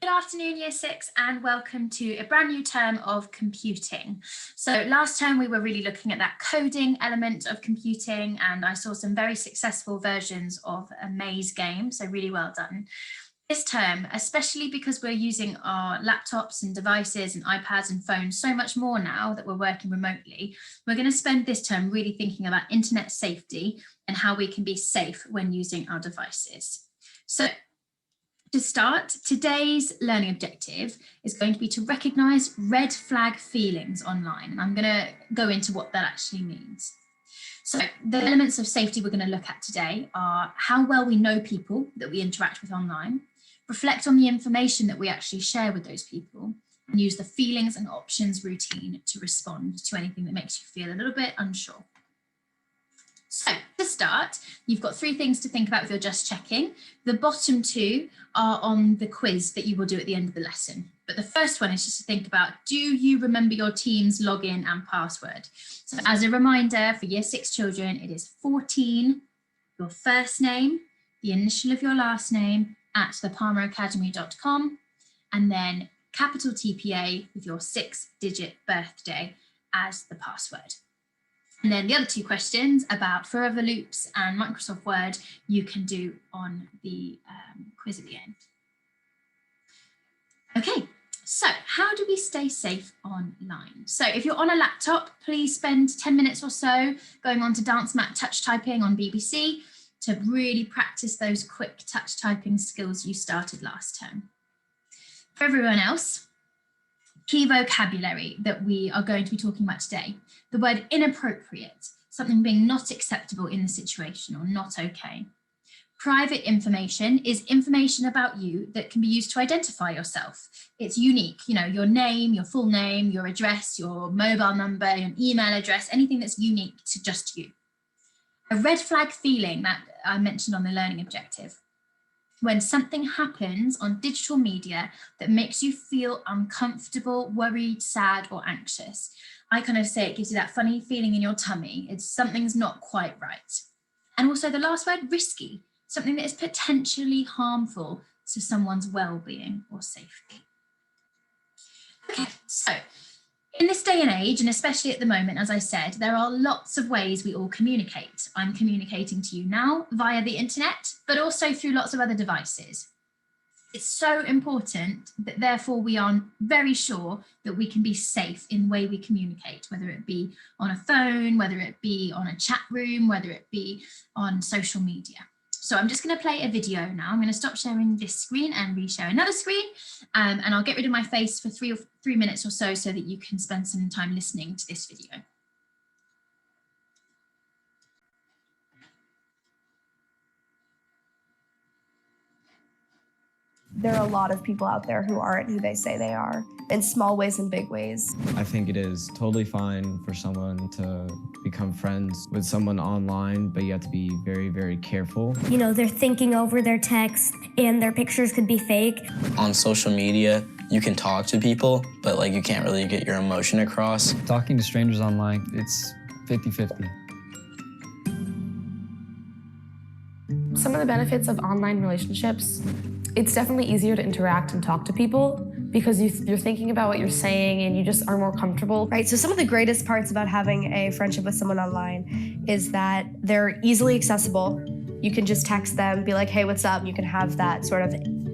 Good afternoon, Year 6, and welcome to a brand new term of computing. So last term we were really looking at that coding element of computing, and I saw some very successful versions of a maze game, so really well done. This term, especially because we're using our laptops and devices and iPads and phones so much more now that we're working remotely, we're going to spend this term really thinking about internet safety and how we can be safe when using our devices. So to start, today's learning objective is going to be to recognise red flag feelings online. And I'm going to go into what that actually means. So the elements of safety we're going to look at today are how well we know people that we interact with online, reflect on the information that we actually share with those people, and use the feelings and options routine to respond to anything that makes you feel a little bit unsure. So to start, you've got three things to think about if you're just checking. The bottom two are on the quiz that you will do at the end of the lesson. But the first one is just to think about, do you remember your team's login and password? So as a reminder for Year 6 children, it is 14, your first name, the initial of your last name at thepalmeracademy.com, and then capital TPA with your 6-digit birthday as the password. And then the other two questions about forever loops and Microsoft Word you can do on the quiz at the end. Okay, so how do we stay safe online? So if you're on a laptop, please spend 10 minutes or so going on to Dance Mat Touch Typing on BBC to really practice those quick touch typing skills you started last term. For everyone else, key vocabulary that we are going to be talking about today. The word inappropriate, something being not acceptable in the situation or not okay. Private information is information about you that can be used to identify yourself. It's unique, you know, your name, your full name, your address, your mobile number, your email address, anything that's unique to just you. A red flag feeling that I mentioned on the learning objective. When something happens on digital media that makes you feel uncomfortable, worried, sad, or anxious. I kind of say it gives you that funny feeling in your tummy. It's something's not quite right. And also the last word, risky, something that is potentially harmful to someone's well-being or safety. Okay, so in this day and age, and especially at the moment, as I said, there are lots of ways we all communicate. I'm communicating to you now via the internet, but also through lots of other devices. It's so important that therefore we are very sure that we can be safe in the way we communicate, whether it be on a phone, whether it be on a chat room, whether it be on social media. So I'm just going to play a video now. I'm going to stop sharing this screen and reshare another screen, and I'll get rid of my face for three minutes or so that you can spend some time listening to this video. There are a lot of people out there who aren't who they say they are, in small ways and big ways. I think it is totally fine for someone to become friends with someone online, but you have to be very, very careful. You know, they're thinking over their text and their pictures could be fake. On social media, you can talk to people, but like you can't really get your emotion across. Talking to strangers online, it's 50-50. Some of the benefits of online relationships, it's definitely easier to interact and talk to people because you're thinking about what you're saying and you just are more comfortable. Right, so some of the greatest parts about having a friendship with someone online is that they're easily accessible. You can just text them, be like, hey, what's up? And you can have that sort of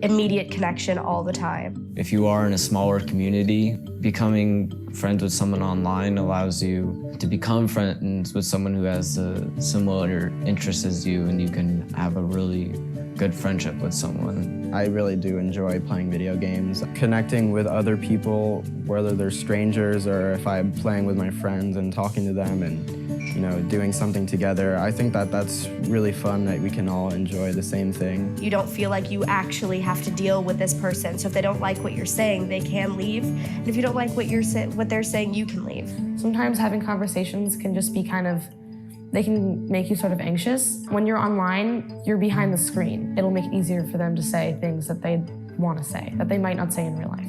immediate connection all the time. If you are in a smaller community, becoming friends with someone online allows you to become friends with someone who has a similar interests as you, and you can have a really good friendship with someone. I really do enjoy playing video games. Connecting with other people, whether they're strangers or if I'm playing with my friends and talking to them and, you know, doing something together. I think that that's really fun, that we can all enjoy the same thing. You don't feel like you actually have to deal with this person. So if they don't like what you're saying, they can leave. And if you don't like what they're saying, you can leave. Sometimes having conversations can just be they can make you sort of anxious. When you're online, you're behind the screen. It'll make it easier for them to say things that they want to say, that they might not say in real life.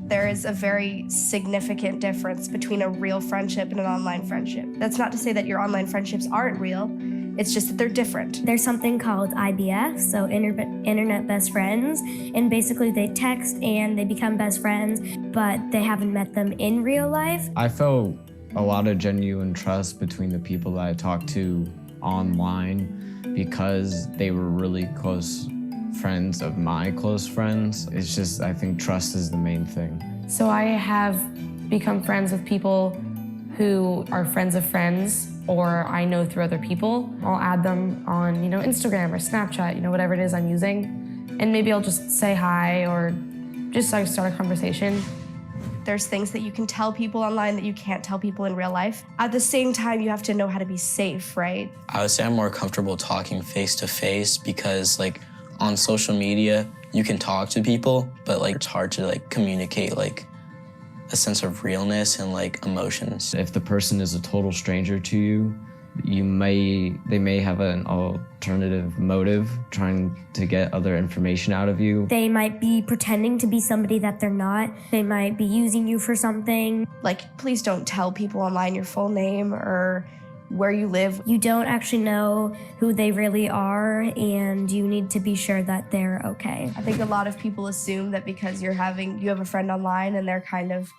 There is a very significant difference between a real friendship and an online friendship. That's not to say that your online friendships aren't real. It's just that they're different. There's something called IBF, so internet best friends, and basically they text and they become best friends, but they haven't met them in real life. I felt a lot of genuine trust between the people that I talked to online because they were really close friends of my close friends. It's just, I think trust is the main thing. So I have become friends with people who are friends of friends, or I know through other people. I'll add them on, Instagram or Snapchat, whatever it is I'm using. And maybe I'll just say hi or just start a conversation. There's things that you can tell people online that you can't tell people in real life. At the same time, you have to know how to be safe, right? I would say I'm more comfortable talking face to face because on social media, you can talk to people, but it's hard to communicate a sense of realness and emotions. If the person is a total stranger to you, they may have an alternative motive trying to get other information out of you. They might be pretending to be somebody that they're not. They might be using you for something. Please don't tell people online your full name or where you live. You don't actually know who they really are, and you need to be sure that they're okay. I think a lot of people assume that because you have a friend online and they're kind of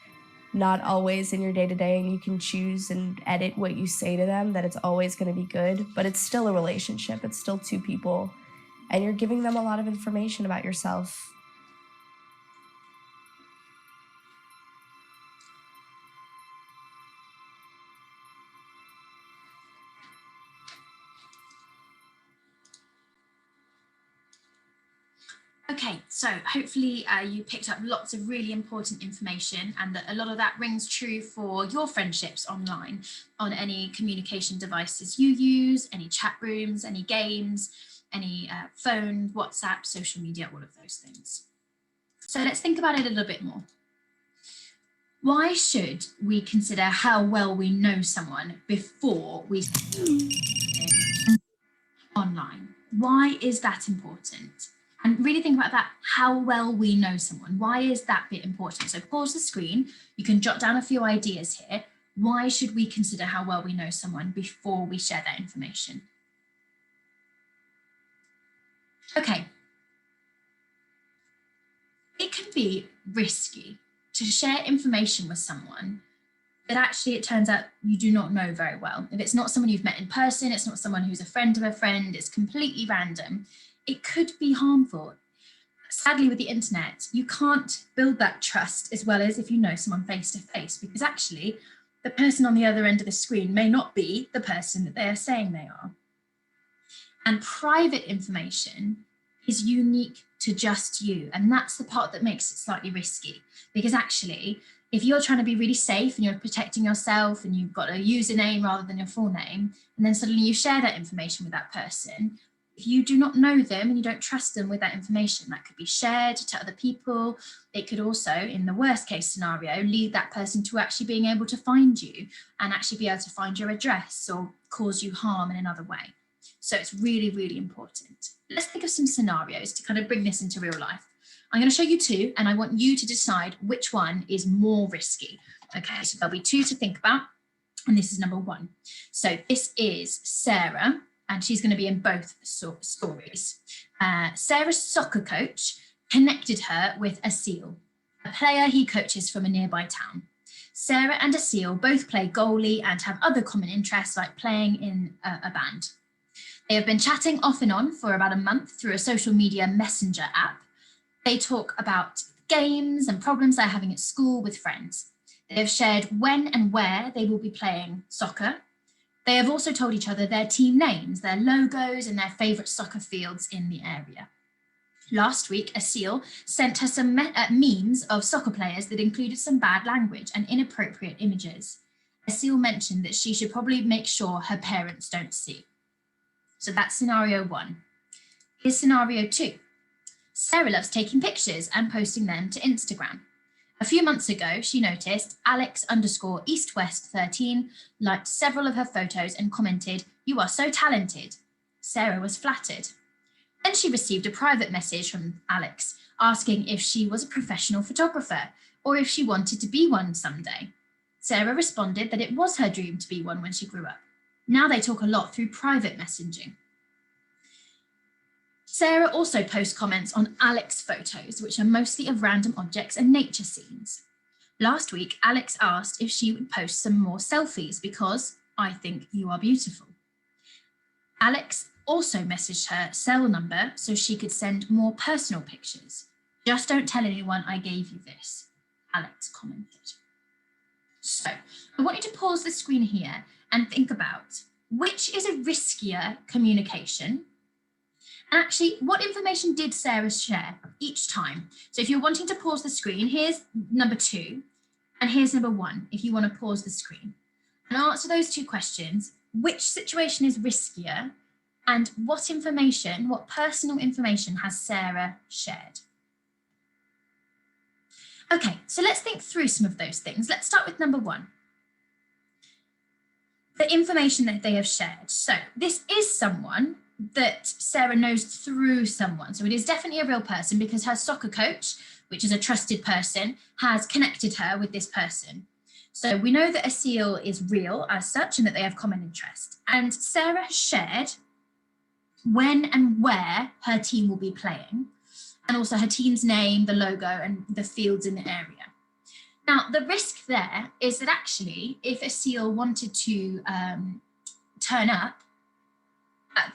not always in your day-to-day and you can choose and edit what you say to them, that it's always going to be good. But it's still a relationship. It's still two people. And you're giving them a lot of information about yourself. Okay, so hopefully you picked up lots of really important information, and that a lot of that rings true for your friendships online, on any communication devices you use, any chat rooms, any games, any phone, WhatsApp, social media, all of those things. So let's think about it a little bit more. Why should we consider how well we know someone before we online? Why is that important? And really think about that, how well we know someone. Why is that bit important? So pause the screen. You can jot down a few ideas here. Why should we consider how well we know someone before we share that information? Okay. It can be risky to share information with someone that actually it turns out you do not know very well. If it's not someone you've met in person, it's not someone who's a friend of a friend, it's completely random, it could be harmful. Sadly, with the internet, you can't build that trust as well as if you know someone face to face, because actually the person on the other end of the screen may not be the person that they are saying they are. And private information is unique to just you. And that's the part that makes it slightly risky, because actually, if you're trying to be really safe and you're protecting yourself and you've got a username rather than your full name, and then suddenly you share that information with that person, if you do not know them and you don't trust them with that information, that could be shared to other people. It could also, in the worst case scenario, lead that person to actually being able to find you and actually be able to find your address or cause you harm in another way. So it's really, really important. Let's think of some scenarios to kind of bring this into real life. I'm going to show you two, and I want you to decide which one is more risky. Okay, so there'll be two to think about, and this is number one. So this is Sarah, and she's going to be in both stories. Sarah's soccer coach connected her with a seal, a player he coaches from a nearby town. Sarah and a seal both play goalie and have other common interests like playing in a band. They have been chatting off and on for about a month through a social media messenger app. They talk about games and problems they're having at school with friends. They have shared when and where they will be playing soccer. They have also told each other their team names, their logos, and their favourite soccer fields in the area. Last week, a seal sent her some memes of soccer players that included some bad language and inappropriate images. A seal mentioned that she should probably make sure her parents don't see. So that's scenario one. Here's scenario two. Sarah loves taking pictures and posting them to Instagram. A few months ago, she noticed Alex_EastWest13 liked several of her photos and commented, "You are so talented." Sarah was flattered. Then she received a private message from Alex asking if she was a professional photographer or if she wanted to be one someday. Sarah responded that it was her dream to be one when she grew up. Now they talk a lot through private messaging. Sarah also posts comments on Alex photos, which are mostly of random objects and nature scenes. Last week, Alex asked if she would post some more selfies because I think you are beautiful. Alex also messaged her cell number so she could send more personal pictures. Just don't tell anyone I gave you this, Alex commented. So I want you to pause the screen here and think about which is a riskier communication. And actually, what information did Sarah share each time? So if you're wanting to pause the screen, here's number 2, and here's number 1, if you want to pause the screen. And answer those 2 questions. Which situation is riskier? And what information, what personal information has Sarah shared? Okay, so let's think through some of those things. Let's start with number 1. The information that they have shared. So this is someone that Sarah knows through someone. So it is definitely a real person because her soccer coach, which is a trusted person, has connected her with this person. So we know that a seal is real as such and that they have common interest. And Sarah has shared when and where her team will be playing, and also her team's name, the logo, and the fields in the area. Now, the risk there is that actually, if a seal wanted to turn up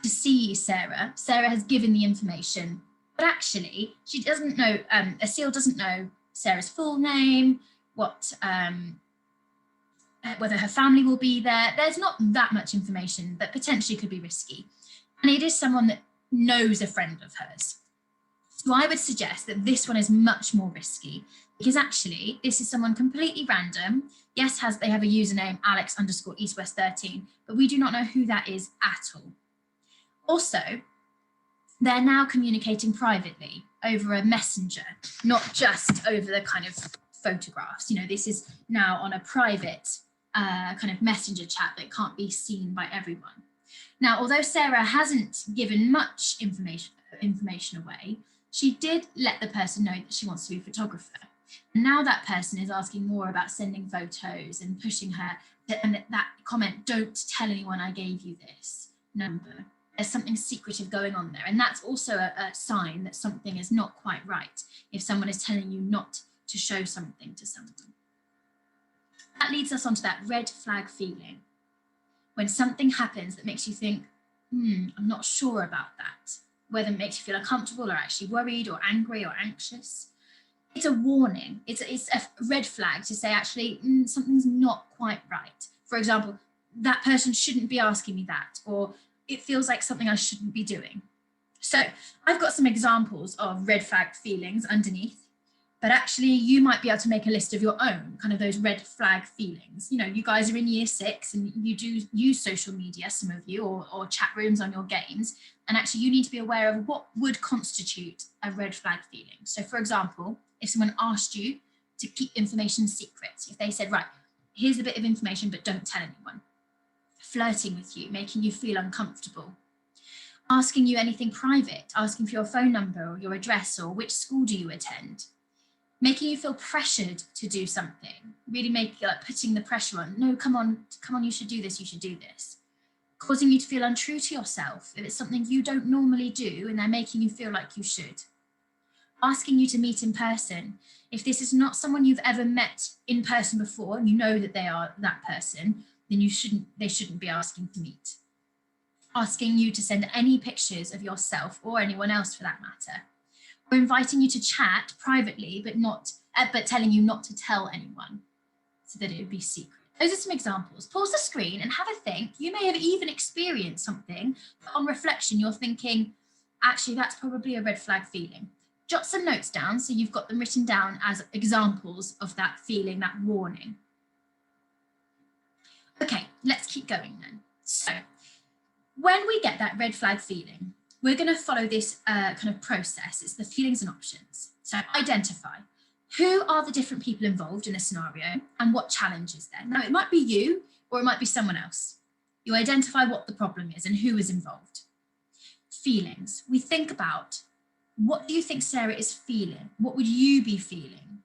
to see Sarah, Sarah has given the information, but actually she doesn't know, a seal doesn't know Sarah's full name, what, whether her family will be there. There's not that much information that potentially could be risky. And it is someone that knows a friend of hers. So I would suggest that this one is much more risky because actually this is someone completely random. Yes, they have a username Alex_EastWest13, but we do not know who that is at all. Also, they're now communicating privately over a messenger, not just over the kind of photographs. You know, this is now on a private kind of messenger chat that can't be seen by everyone. Now, although Sarah hasn't given much information away, she did let the person know that she wants to be a photographer. And now that person is asking more about sending photos and pushing her, and that comment, don't tell anyone I gave you this number. There's something secretive going on there. And that's also a sign that something is not quite right if someone is telling you not to show something to someone. That leads us onto that red flag feeling. When something happens that makes you think, I'm not sure about that, whether it makes you feel uncomfortable or actually worried or angry or anxious. It's a warning. It's a red flag to say, actually, something's not quite right. For example, that person shouldn't be asking me that, or it feels like something I shouldn't be doing. So I've got some examples of red flag feelings underneath, but actually you might be able to make a list of your own, kind of those red flag feelings. You know, you guys are in year 6 and you do use social media, some of you, or chat rooms on your games. And actually you need to be aware of what would constitute a red flag feeling. So for example, if someone asked you to keep information secret, if they said, right, here's a bit of information, but don't tell anyone. Flirting with you, making you feel uncomfortable. Asking you anything private, asking for your phone number or your address or which school do you attend. Making you feel pressured to do something, really putting the pressure on. No, come on, you should do this, you should do this. Causing you to feel untrue to yourself if it's something you don't normally do and they're making you feel like you should. Asking you to meet in person. If this is not someone you've ever met in person before and you know that they are that person, then they shouldn't be asking to meet. Asking you to send any pictures of yourself or anyone else for that matter. Or inviting you to chat privately, but telling you not to tell anyone so that it would be secret. Those are some examples. Pause the screen and have a think. You may have even experienced something, but on reflection, you're thinking, actually, that's probably a red flag feeling. Jot some notes down so you've got them written down as examples of that feeling, that warning. Okay, let's keep going then. So when we get that red flag feeling, we're going to follow this kind of process. It's the feelings and options. So identify who are the different people involved in a scenario and what challenge is there. Now, it might be you or it might be someone else. You identify what the problem is and who is involved. Feelings. We think about, what do you think Sarah is feeling? What would you be feeling?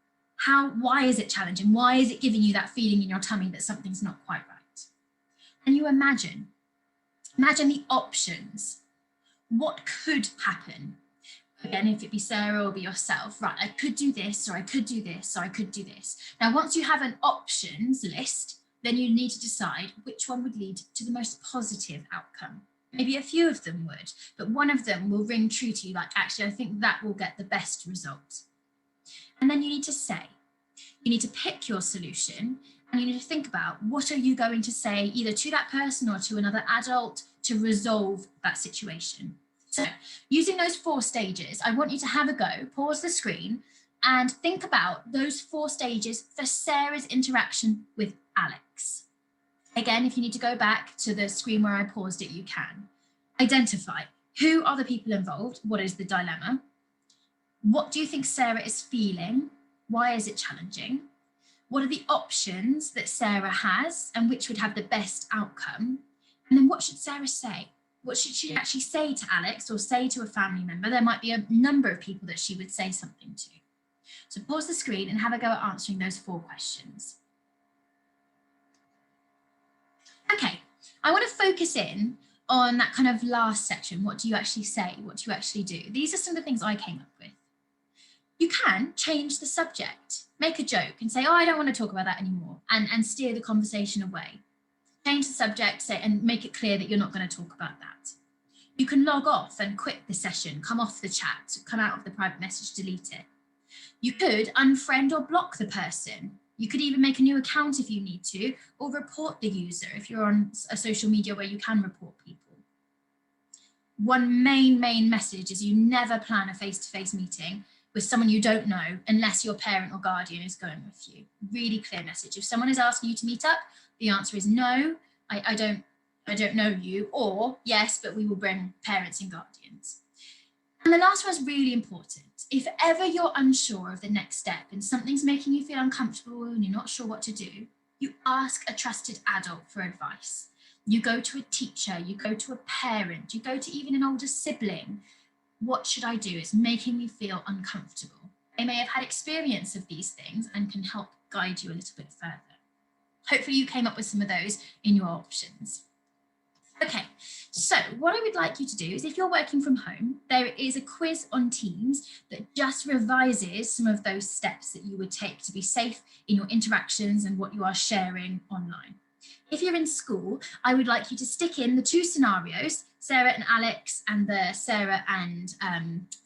Why is it challenging? Why is it giving you that feeling in your tummy that something's not quite right? And you imagine, Imagine the options. What could happen? Again, if it be Sarah or be yourself, right, I could do this, or I could do this, or I could do this. Now, once you have an options list, then you need to decide which one would lead to the most positive outcome. Maybe a few of them would, but one of them will ring true to you, like, actually, I think that will get the best result. And then you need to say, you need to pick your solution, and you need to think about what are you going to say either to that person or to another adult to resolve that situation. So using those 4 stages, I want you to have a go, pause the screen, and think about those 4 stages for Sarah's interaction with Alex. Again, if you need to go back to the screen where I paused it, you can. Identify who are the people involved, what is the dilemma, what do you think Sarah is feeling, why is it challenging, what are the options that Sarah has and which would have the best outcome, and then what should Sarah say? What should she actually say to Alex or say to a family member? There might be a number of people that she would say something to. So pause the screen and have a go at answering those 4 questions. Okay, I want to focus in on that kind of last section. What do you actually say? What do you actually do? These are some of the things I came up with. You can change the subject, make a joke and say, oh, I don't want to talk about that anymore, and steer the conversation away. Change the subject, say, and make it clear that you're not going to talk about that. You can log off and quit the session, come off the chat, come out of the private message, delete it. You could unfriend or block the person. You could even make a new account if you need to, or report the user if you're on a social media where you can report people. One main message is you never plan a face-to-face meeting with someone you don't know unless your parent or guardian is going with you. Really clear message. If someone is asking you to meet up, the answer is no, I don't know you, or yes, but we will bring parents and guardians. And the last one is really important. If ever you're unsure of the next step and something's making you feel uncomfortable and you're not sure what to do, you ask a trusted adult for advice. You go to a teacher, you go to a parent, you go to even an older sibling. What should I do? It's making me feel uncomfortable. They may have had experience of these things and can help guide you a little bit further. Hopefully you came up with some of those in your options. Okay, so what I would like you to do is if you're working from home, there is a quiz on Teams that just revises some of those steps that you would take to be safe in your interactions and what you are sharing online. If you're in school, I would like you to stick in the 2 scenarios, Sarah and Alex, and the Sarah and,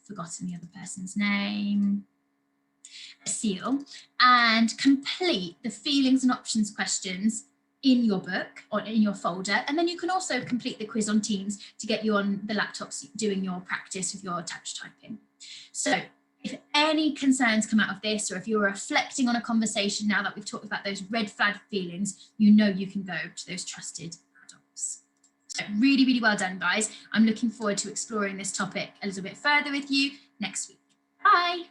forgotten the other person's name, Seal, and complete the feelings and options questions in your book or in your folder. And then you can also complete the quiz on Teams to get you on the laptops doing your practice with your touch typing. So if any concerns come out of this, or if you're reflecting on a conversation now that we've talked about those red flag feelings, you know you can go to those trusted adults. So really, really well done, guys. I'm looking forward to exploring this topic a little bit further with you next week. Bye.